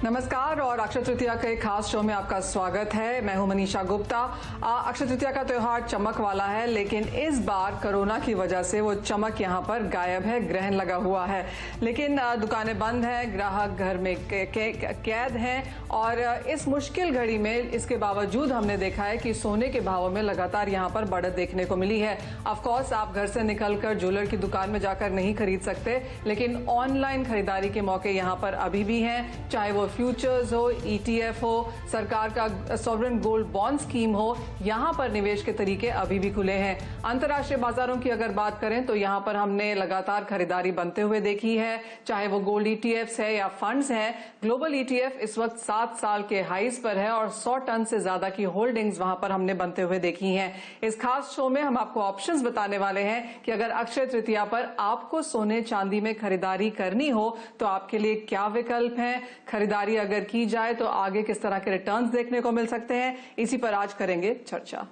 नमस्कार और अक्षय तृतीया के खास शो में आपका स्वागत है। मैं हूं मनीषा गुप्ता। अक्षय तृतीया का त्योहार चमक वाला है, लेकिन इस बार कोरोना की वजह से वो चमक यहां पर गायब है। ग्रहण लगा हुआ है, लेकिन दुकानें बंद हैं, ग्राहक घर में कैद हैं और इस मुश्किल घड़ी में इसके बावजूद हमने देखा है कि सोने के भावों में लगातार यहां पर बढ़त देखने को मिली है। ऑफकोर्स आप घर से निकलकर ज्वेलर की दुकान में जाकर नहीं खरीद सकते, लेकिन ऑनलाइन खरीदारी के मौके यहां पर अभी भी हैं, चाहे वो फ्यूचर्स हो, ईटीएफ हो, सरकार का सॉवरेन गोल्ड बॉन्ड स्कीम हो, यहां पर निवेश के तरीके अभी भी खुले हैं। अंतर्राष्ट्रीय बाजारों की अगर बात करें तो यहां पर हमने लगातार खरीदारी बनते हुए देखी है, चाहे वो गोल्ड ईटीएफ्स है या फंड्स हैं। ग्लोबल ईटीएफ इस वक्त 7 साल के हाईज पर है और 100 टन से ज्यादा की होल्डिंग्स वहां पर हमने बनते हुए देखी हैं। इस खास शो में हम आपको ऑप्शंस बताने वाले हैं कि अगर अक्षय तृतीया पर आपको सोने चांदी में खरीदारी करनी हो तो आपके लिए क्या विकल्प हैं, खरीदारी अगर की जाए तो आगे किस तरह के रिटर्न्स देखने को मिल सकते हैं। इसी पर आज करेंगे चर्चा।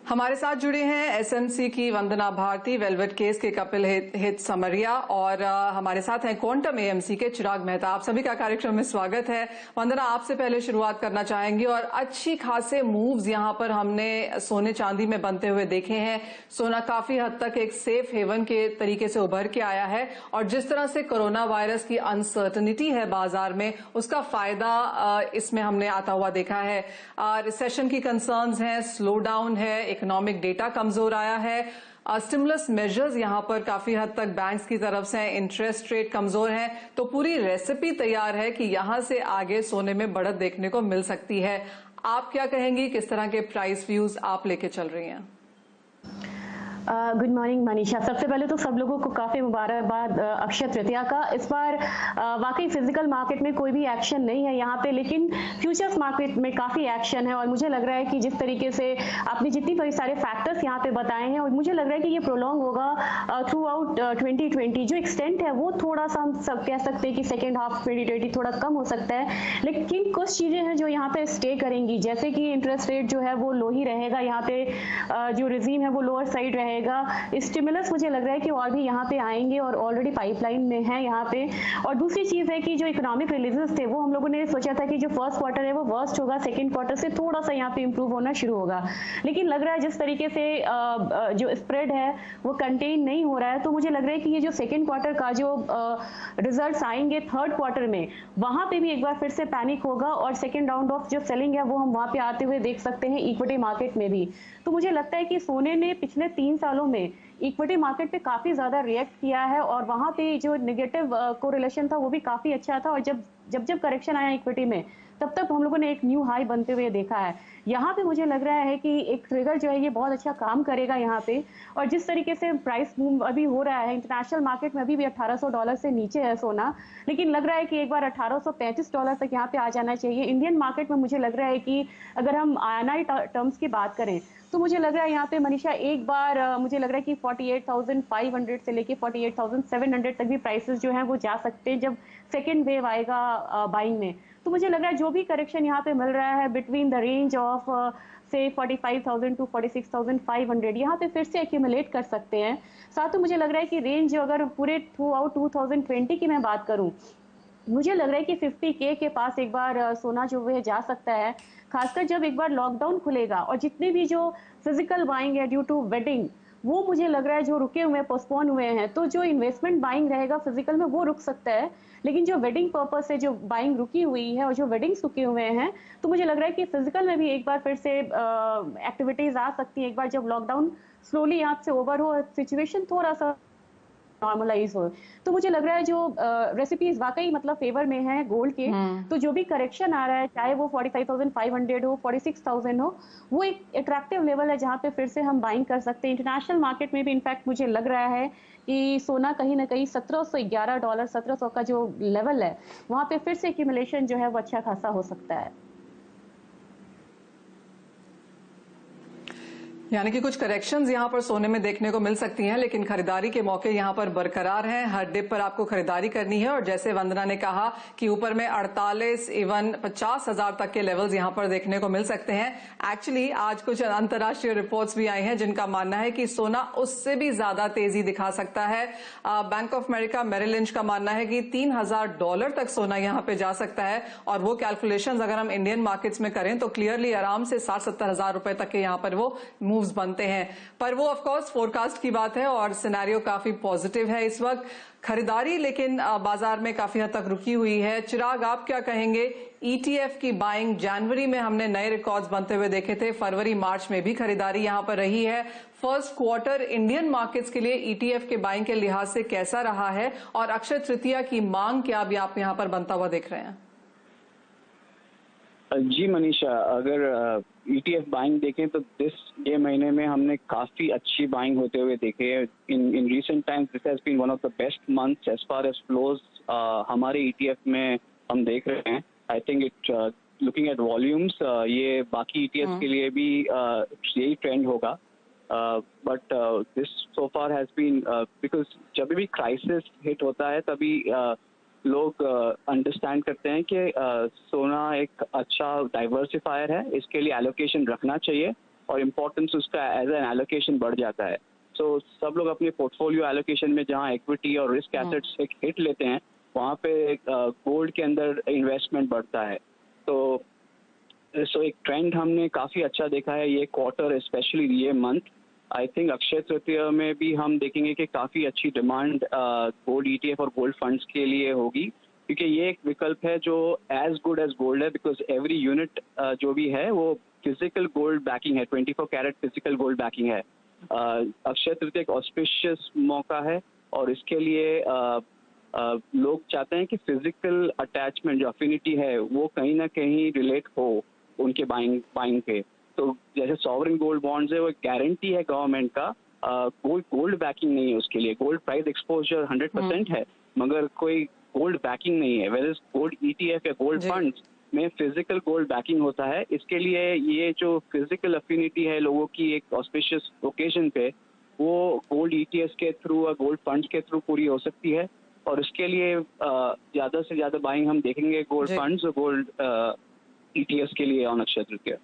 हमारे साथ जुड़े हैं एसएमसी की वंदना भारती, वेलवेट केस के कपिल हित समरिया और हमारे साथ हैं क्वांटम एएमसी के चिराग मेहता। आप सभी का कार्यक्रम में स्वागत है। वंदना, आपसे पहले शुरुआत करना चाहेंगे और अच्छी खासे मूव्स यहां पर हमने सोने चांदी में बनते हुए देखे हैं। सोना काफी हद तक एक सेफ हेवन के तरीके से उभर के आया है और जिस तरह से कोरोना वायरस की अनसर्टनिटी है बाजार में, उसका फायदा इसमें हमने आता हुआ देखा है। रिसेशन की कंसर्न्स हैं, स्लो डाउन है, इकोनॉमिक डेटा कमजोर आया है, स्टिमुलस मेजर्स यहां पर काफी हद तक बैंक्स की तरफ से, इंटरेस्ट रेट कमजोर है, तो पूरी रेसिपी तैयार है कि यहां से आगे सोने में बढ़त देखने को मिल सकती है। आप क्या कहेंगी, किस तरह के प्राइस व्यूज आप लेके चल रही हैं? Good morning Manisha. सबसे पहले तो सब लोगों को काफी मुबारकबाद अक्षय तृतीया का। इस बार वाकई फिजिकल मार्केट में कोई भी एक्शन नहीं है यहाँ पे, लेकिन फ्यूचर्स मार्केट में काफी एक्शन है और मुझे लग रहा है कि जिस तरीके से आपने जितनी सारे फैक्टर्स यहाँ पे बताए हैं और मुझे लग रहा है कि ये प्रोलॉन्ग होगा थ्रू आउट 2020। जो एक्सटेंट है वो थोड़ा सा हम सब कह सकते हैं कि सेकेंड हाफ 2020 थोड़ा कम हो सकता है, लेकिन कुछ चीजें हैं जो यहाँ पे स्टे करेंगी, जैसे कि इंटरेस्ट रेट जो है वो लो ही रहेगा यहाँ पे, जो रिजीम है वो लोअर साइड रहेगा। स्टिमुलस मुझे लग रहा है कि और भी यहाँ पे आएंगे और ऑलरेडी पाइपलाइन में है यहाँ पे। और दूसरी चीज है कि जो इकोनॉमिक रिलीजेस थे वो हम लोगों ने सोचा था कि जो फर्स्ट क्वार्टर है वो वर्स्ट होगा, सेकंड क्वार्टर से थोड़ा सा यहाँ पे इंप्रूव होना शुरू होगा, लेकिन लग रहा है जिस तरीके से जो स्प्रेड है वो कंटेन नहीं हो रहा है, तो मुझे लग रहा है कि ये जो सेकेंड क्वार्टर का जो रिजल्ट आएंगे थर्ड क्वार्टर में, वहां पे भी एक बार फिर से पैनिक होगा और सेकेंड राउंड ऑफ जो सेलिंग है वो हम वहां पे आते हुए देख सकते हैं इक्विटी मार्केट में भी। तो मुझे लगता है कि सोने ने पिछले 3 सालों में इक्विटी मार्केट पे काफी ज्यादा रिएक्ट किया है और वहां पे जो नेगेटिव कोरिलेशन था वो भी काफी अच्छा था और जब करेक्शन आया इक्विटी में तब तक हम लोगों ने एक न्यू हाई बनते हुए देखा है। यहाँ पे मुझे लग रहा है कि एक ट्रिगर जो है ये बहुत अच्छा काम करेगा यहाँ पे, और जिस तरीके से प्राइस मूव अभी हो रहा है इंटरनेशनल मार्केट में अभी भी $1800 से नीचे है सोना, लेकिन लग रहा है कि एक बार $1835 तक यहाँ पे आ जाना चाहिए। इंडियन मार्केट में मुझे लग रहा है कि अगर हम INR टर्म्स की बात करें तो मुझे लग रहा है यहाँ पे मनीषा एक बार मुझे लग रहा है कि 48,500 से लेके 48,700 तक भी प्राइसेस जो हैं वो जा सकते हैं जब सेकेंड वेव आएगा बाइंग में। तो मुझे लग रहा है जो भी करेक्शन यहाँ पे मिल रहा है बिटवीन द रेंज ऑफ से 45,000 टू 46,500 यहाँ पे फिर से एक्यूमुलेट कर सकते हैं। साथ ही मुझे लग रहा है कि रेंज जो अगर पूरे थ्रू आउट 2020 की मैं बात करूँ, मुझे लग रहा है कि 50K के पास एक बार सोना जो है जा सकता है, खासकर जब एक बार लॉकडाउन खुलेगा और जितने भी जो फिजिकल बाइंग है ड्यू टू वेडिंग वो मुझे लग रहा है जो रुके हुए हैं, पोस्टपोन हुए हैं, तो जो इन्वेस्टमेंट बाइंग रहेगा फिजिकल में वो रुक सकता है, लेकिन जो वेडिंग पर्पज से जो बाइंग रुकी हुई है और जो वेडिंग्स रुके हुए हैं, तो मुझे लग रहा है कि फिजिकल में भी एक बार फिर से एक्टिविटीज आ सकती है एक बार जब लॉकडाउन स्लोली यहाँ से ओवर हो, सिचुएशन थोड़ा सा नॉर्मलाइज हो। तो मुझे लग रहा है जो रेसिपीज वाकई मतलब फेवर में है गोल्ड के, तो जो भी करेक्शन आ रहा है चाहे वो 45,500 हो 46,000 हो, वो एक अट्रैक्टिव लेवल है जहां पे फिर से हम बाइंग कर सकते हैं। इंटरनेशनल मार्केट में भी इनफैक्ट मुझे लग रहा है कि सोना कहीं ना कहीं $1711 1700 का जो लेवल है वहां पे फिर से एक्यूमुलेशन जो है वो अच्छा खासा हो सकता है। यानी कि कुछ करेक्शंस यहां पर सोने में देखने को मिल सकती हैं, लेकिन खरीदारी के मौके यहां पर बरकरार हैं। हर डिप पर आपको खरीदारी करनी है और जैसे वंदना ने कहा कि ऊपर में 48 इवन 50,000 तक के लेवल्स यहां पर देखने को मिल सकते हैं। एक्चुअली आज कुछ अंतर्राष्ट्रीय रिपोर्ट्स भी आई हैं जिनका मानना है कि सोना उससे भी ज्यादा तेजी दिखा सकता है। Bank of America Merrill Lynch का मानना है कि $3,000 तक सोना यहां पे जा सकता है और वो कैलकुलेशंस अगर हम इंडियन मार्केट्स में करें तो क्लियरली आराम से 60-70 हजार रुपए तक के यहां पर वो मूव्स बनते हैं। पर वो ऑफ कोर्स फोरकास्ट की बात है और सिनेरियो काफी पॉजिटिव है इस वक्त। खरीदारी लेकिन बाजार में काफी हद तक रुकी हुई है। चिराग, आप क्या कहेंगे? ईटीएफ की बाइंग जनवरी में हमने नए रिकॉर्ड्स बनते हुए देखे थे, फरवरी मार्च में भी खरीदारी यहां पर रही है। फर्स्ट क्वार्टर इंडियन मार्केट्स के लिए ईटीएफ के बाइंग के लिहाज से कैसा रहा है और अक्षय तृतीया की मांग क्या भी आप यहां पर बनता हुआ देख रहे हैं? जी मनीषा, अगर ईटीएफ बाइंग देखें तो ये महीने में हमने काफी अच्छी बाइंग होते हुए देखे हैं। In recent times this has been one of the best months as far as flows हमारे ईटीएफ में हम देख रहे हैं। I think it looking at volumes ये बाकी ईटीएफ के लिए भी यही ट्रेंड होगा। But this so far has been because जब भी क्राइसिस हिट होता है तभी लोग अंडरस्टैंड करते हैं कि सोना एक अच्छा डाइवर्सिफायर है, इसके लिए एलोकेशन रखना चाहिए और इम्पोर्टेंस उसका एज एन एलोकेशन बढ़ जाता है। सो सब लोग अपने पोर्टफोलियो एलोकेशन में जहां इक्विटी और रिस्क एसेट्स एक हिट लेते हैं वहां पे गोल्ड के अंदर इन्वेस्टमेंट बढ़ता है। तो एक ट्रेंड हमने काफ़ी अच्छा देखा है ये क्वार्टर, स्पेशली ये month. I think Akshaya Tritiya में भी हम देखेंगे कि काफ़ी अच्छी डिमांड गोल्ड ईटीएफ और गोल्ड फंड्स के लिए होगी, क्योंकि ये एक विकल्प है जो एज गुड एज गोल्ड है, बिकॉज एवरी यूनिट जो भी है वो फिजिकल गोल्ड बैकिंग है, 24 कैरेट फिजिकल गोल्ड बैकिंग है। अक्षय तृतीया एक ऑस्पिशियस मौका है और इसके लिए लोग चाहते हैं कि फिजिकल अटैचमेंट जो अफिनिटी है वो कहीं ना कहीं रिलेट हो उनके बाइंग पे। तो जैसे सॉवरेन गोल्ड बॉन्ड्स है वो एक गारंटी है गवर्नमेंट का, गोल्ड बैकिंग नहीं है उसके लिए। गोल्ड प्राइस एक्सपोजर 100% है मगर कोई गोल्ड बैकिंग नहीं है। वेदर गोल्ड ईटीएफ या गोल्ड फंड्स में फिजिकल गोल्ड बैकिंग होता है। इसके लिए ये जो फिजिकल अफिनिटी है लोगों की एक ऑस्पिशियस ओकेजन पे वो गोल्ड ईटीएफ के थ्रू और गोल्ड फंड्स के थ्रू पूरी हो सकती है और इसके लिए ज़्यादा से ज़्यादा बाइंग हम देखेंगे गोल्ड फंड्स और गोल्ड ईटीएफ के लिए ऑन अक्षय तृतीया।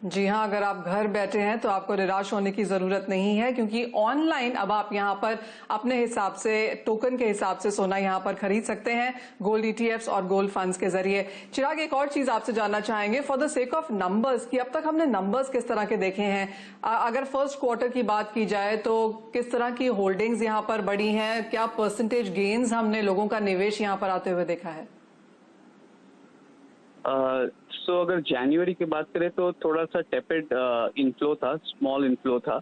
जी हाँ, अगर आप घर बैठे हैं तो आपको निराश होने की जरूरत नहीं है, क्योंकि ऑनलाइन अब आप यहाँ पर अपने हिसाब से टोकन के हिसाब से सोना यहाँ पर खरीद सकते हैं गोल्ड ईटीएफ्स और गोल्ड फंड्स के जरिए। चिराग, एक और चीज आपसे जानना चाहेंगे for the sake of numbers कि अब तक हमने नंबर्स किस तरह के देखे हैं। अगर फर्स्ट क्वार्टर की बात की जाए तो किस तरह की होल्डिंग्स यहाँ पर बढ़ी हैं, क्या परसेंटेज गेन्स हमने लोगों का निवेश यहाँ पर आते हुए देखा है? सो अगर जनवरी की बात करें तो थोड़ा सा टेपेड इनफ्लो था, स्मॉल इनफ्लो था।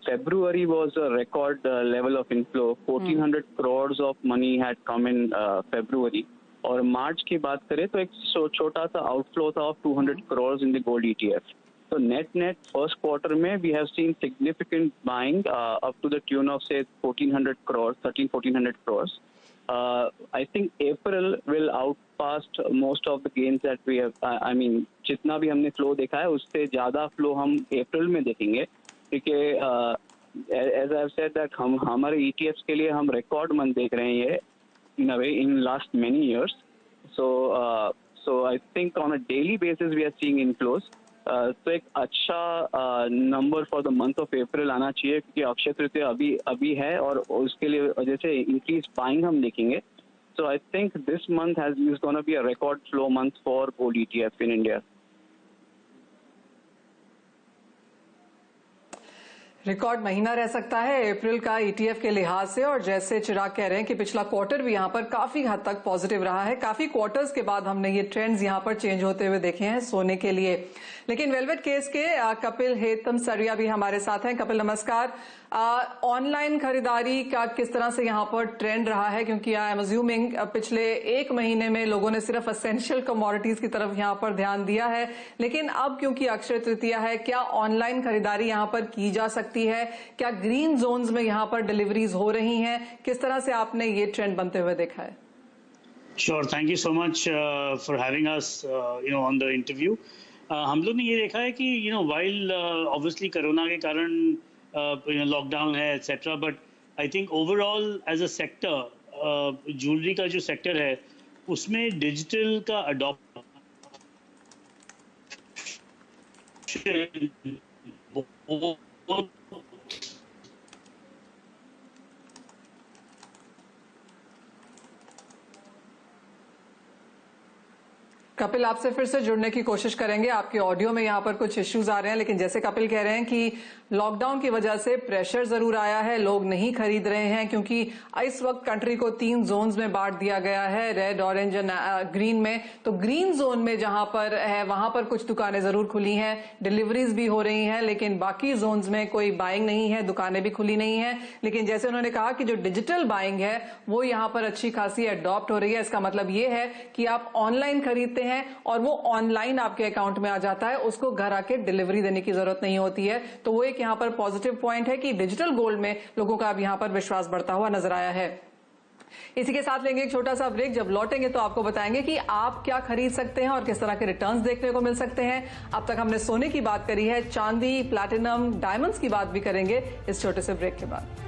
February was a record level of inflow, 1400 crore of money had come in February. और मार्च की बात करें तो एक छोटा सा आउटफ्लो था of 200 crore in the gold ETF. तो नेट फर्स्ट क्वार्टर में we have seen significant buying up to the tune of से 1400 crore, 1300-1400 crore. I think April will outpass most of the gains that we have. I mean, जितना भी हमने flow देखा है उससे ज़्यादा फ्लो हम अप्रैल में देखेंगे, क्योंकि as I have said that हम हमारे ETFs के लिए हम रिकॉर्ड मंथ देख रहे हैं ये in a way in last many years. So I think on a daily basis we are seeing inflows. तो एक अच्छा number for the month of April आना चाहिए, क्योंकि अक्षय तृतीया अभी है और उसके लिए जैसे इंक्रीज बाइंग हम देखेंगे। So I think this month is gonna be a record flow month for gold ETF in India. Record महीना रह सकता है अप्रैल का ईटीएफ के लिहाज से, और जैसे चिराग कह रहे हैं कि पिछला क्वार्टर भी यहाँ पर काफी हद तक पॉजिटिव रहा है। काफी क्वार्टर्स के बाद हमने ये ट्रेंड्स यहाँ पर चेंज होते हुए देखे हैं सोने के लिए। लेकिन वेलवेट केस के कपिल हेतम सरिया भी हमारे साथ हैं। कपिल नमस्कार। ऑनलाइन खरीदारी का किस तरह से यहाँ पर ट्रेंड रहा है, क्योंकि आई एम अज्यूमिंग पिछले एक महीने में लोगों ने सिर्फ एसेंशियल कमोडिटीज की तरफ यहाँ पर ध्यान दिया है, लेकिन अब क्योंकि अक्षय तृतीया है, क्या ऑनलाइन खरीदारी यहाँ पर की जा सकती है? क्या ग्रीन जोन्स में यहाँ पर डिलीवरीज हो रही हैं? किस तरह से आपने ये ट्रेंड बनते हुए देखा है? Sure. Thank you so much for having us, on the interview. हम लोग ने ये देखा है कि वाइल ऑब्वियसली कोरोना के कारण लॉकडाउन है etcetera, but I think overall as a sector jewellery का जो सेक्टर है उसमें डिजिटल का अडॉप्शन कपिल, आपसे फिर से जुड़ने की कोशिश करेंगे। आपके ऑडियो में यहाँ पर कुछ इश्यूज आ रहे हैं, लेकिन जैसे कपिल कह रहे हैं कि लॉकडाउन की वजह से प्रेशर जरूर आया है, लोग नहीं खरीद रहे हैं क्योंकि इस वक्त कंट्री को 3 जोन्स में बांट दिया गया है, रेड, ऑरेंज एंड ग्रीन में। तो ग्रीन जोन में जहां पर है वहां पर कुछ दुकानें जरूर खुली हैं, डिलीवरीज भी हो रही हैं, लेकिन बाकी जोन्स में कोई बाइंग नहीं है, दुकानें भी खुली नहीं है। लेकिन जैसे उन्होंने कहा कि जो डिजिटल बाइंग है वो यहाँ पर अच्छी खासी अडॉप्ट हो रही है। इसका मतलब ये है कि आप ऑनलाइन खरीदते हैं और वो ऑनलाइन आपके अकाउंट में आ जाता है, उसको घर आके डिलीवरी देने की जरूरत नहीं होती है। तो वो एक यहाँ पर पॉजिटिव पॉइंट है कि डिजिटल गोल्ड में लोगों का अब यहाँ पर विश्वास बढ़ता हुआ नजर आया है। इसी के साथ लेंगे एक छोटा सा ब्रेक। जब लौटेंगे तो आपको बताएंगे कि आप क्या खरीद सकते हैं और किस तरह के रिटर्न्स देखने को मिल सकते हैं। अब तक हमने सोने की बात करी है, चांदी, प्लैटिनम, डायमंड्स की बात भी करेंगे इस छोटे से ब्रेक के बाद।